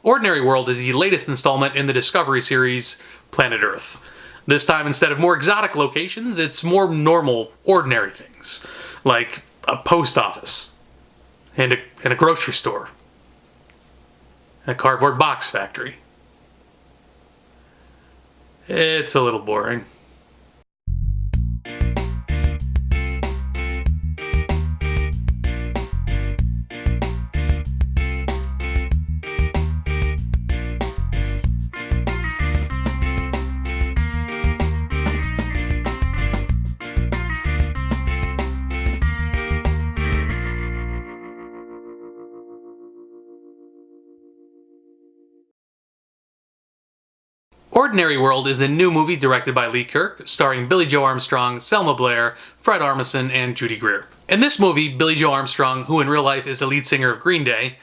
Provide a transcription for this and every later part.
Ordinary World is the latest installment in the Discovery series, Planet Earth. This time, instead of more exotic locations, it's more normal, ordinary things, like a post office, and a grocery store, a cardboard box factory. It's a little boring. Ordinary World is the new movie directed by Lee Kirk, starring Billie Joe Armstrong, Selma Blair, Fred Armisen, and Judy Greer. In this movie, Billie Joe Armstrong, who in real life is the lead singer of Green Day,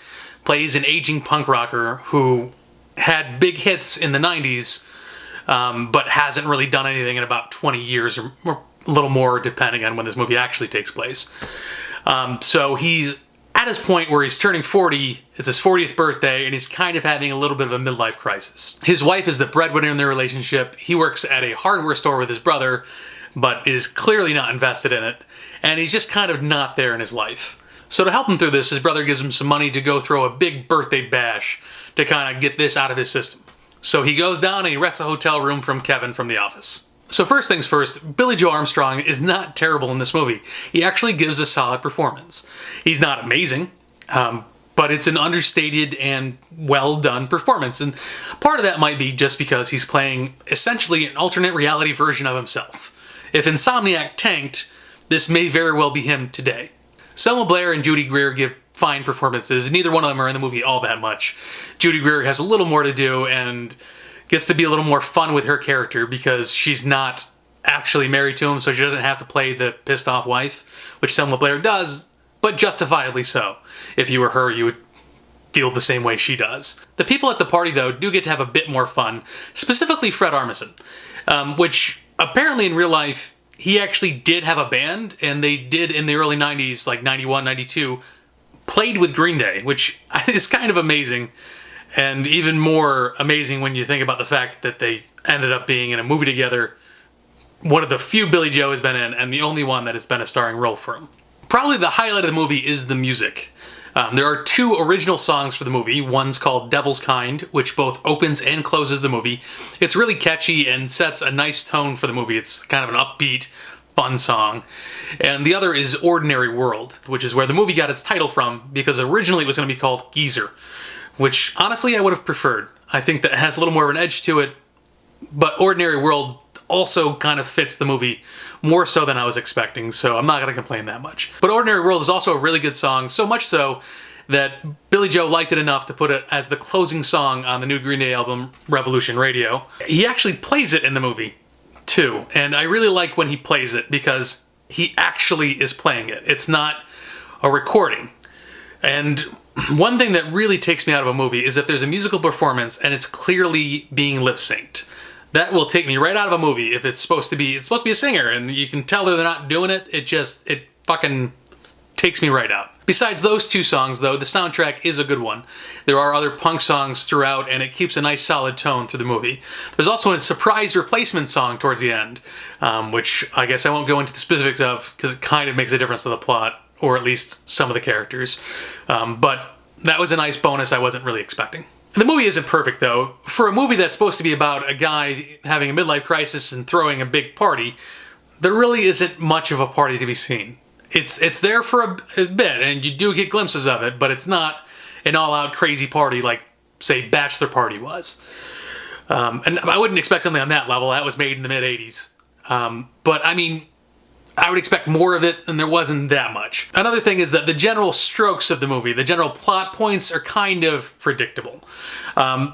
plays an aging punk rocker who had big hits in the 90s, but hasn't really done anything in about 20 years, or a little more depending on when this movie actually takes place. So he's at his point where he's turning 40, it's his 40th birthday, and he's kind of having a little bit of a midlife crisis. His wife is the breadwinner in their relationship. He works at a hardware store with his brother, but is clearly not invested in it, and he's just kind of not there in his life. So to help him through this, his brother gives him some money to go throw a big birthday bash to kind of get this out of his system. So he goes down and he rents a hotel room from Kevin from The Office. So first things first, Billie Joe Armstrong is not terrible in this movie. He actually gives a solid performance. He's not amazing, but it's an understated and well-done performance. And part of that might be just because he's playing essentially an alternate reality version of himself. If Insomniac tanked, this may very well be him today. Selma Blair and Judy Greer give fine performances, and neither one of them are in the movie all that much. Judy Greer has a little more to do and gets to be a little more fun with her character because she's not actually married to him, so she doesn't have to play the pissed off wife, which Selma Blair does, but justifiably so. If you were her, you would feel the same way she does. The people at the party, though, do get to have a bit more fun, specifically Fred Armisen, which apparently in real life, he actually did have a band, and they did in the early 90s, like 91, 92, played with Green Day, which is kind of amazing. And even more amazing when you think about the fact that they ended up being in a movie together, one of the few Billie Joe has been in, and the only one that has been a starring role for him. Probably the highlight of the movie is the music. There are two original songs for the movie. One's called Devil's Kind, which both opens and closes the movie. It's really catchy and sets a nice tone for the movie. It's kind of an upbeat, fun song. And the other is Ordinary World, which is where the movie got its title from, because originally it was going to be called Geezer, which honestly I would have preferred. I think that it has a little more of an edge to it, but Ordinary World also kind of fits the movie more so than I was expecting, so I'm not going to complain that much. But Ordinary World is also a really good song, so much so that Billie Joe liked it enough to put it as the closing song on the new Green Day album, Revolution Radio. He actually plays it in the movie, too, and I really like when he plays it because he actually is playing it. It's not a recording. And one thing that really takes me out of a movie is if there's a musical performance and it's clearly being lip-synced. That will take me right out of a movie if it's supposed to be a singer and you can tell they're not doing it. It fucking takes me right out. Besides those two songs, though, the soundtrack is a good one. There are other punk songs throughout, and it keeps a nice solid tone through the movie. There's also a surprise replacement song towards the end, which I guess I won't go into the specifics of because it kind of makes a difference to the plot, or at least some of the characters. But that was a nice bonus I wasn't really expecting. The movie isn't perfect, though. For a movie that's supposed to be about a guy having a midlife crisis and throwing a big party, there really isn't much of a party to be seen. It's there for a bit, and you do get glimpses of it, but it's not an all-out crazy party like, say, Bachelor Party was. And I wouldn't expect something on that level. That was made in the mid-'80s. But, I mean, I would expect more of it, and there wasn't that much. Another thing is that the general strokes of the movie, the general plot points are kind of predictable.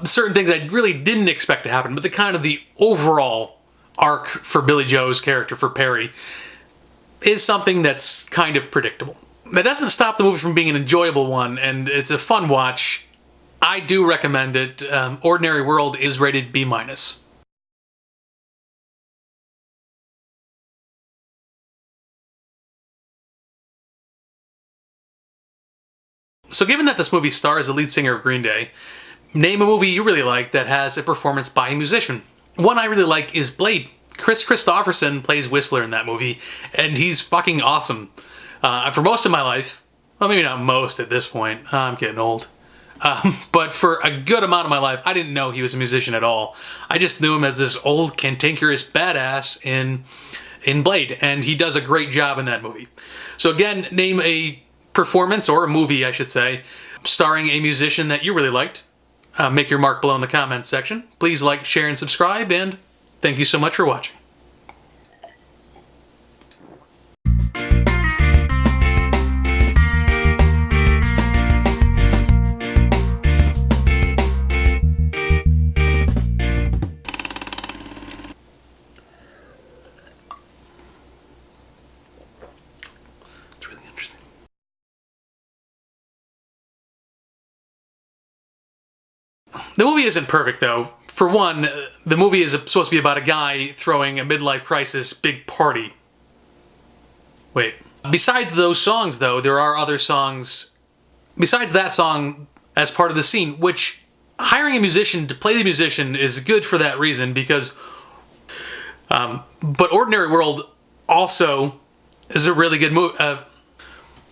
Certain things I really didn't expect to happen, but the overall arc for Billie Joe's character, for Perry, is something that's kind of predictable. That doesn't stop the movie from being an enjoyable one, and it's a fun watch. I do recommend it. Ordinary World is rated B-. So given that this movie stars the lead singer of Green Day, Name a movie you really like that has a performance by a musician. One I really like is Blade. Chris Christopherson plays Whistler in that movie, and he's fucking awesome. For most of my life, well, maybe not most at this point, I'm getting old. But for a good amount of my life, I didn't know he was a musician at all. I just knew him as this old, cantankerous badass in Blade, and he does a great job in that movie. So again, name a performance, or a movie, I should say, starring a musician that you really liked. Make your mark below in the comments section. Please like, share, and subscribe, and thank you so much for watching. It's really interesting. The movie isn't perfect, though. For one, the movie is supposed to be about a guy throwing a midlife crisis big party. Wait. Besides those songs, though, there are other songs besides that song as part of the scene, which hiring a musician to play the musician is good for that reason, because but Ordinary World also is a really good movie.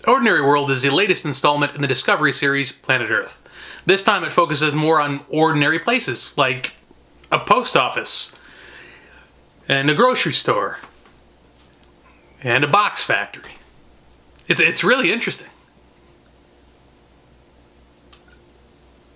Ordinary World is the latest installment in the Discovery series, Planet Earth. This time it focuses more on ordinary places, like a post office, and a grocery store, and a box factory. It's really interesting.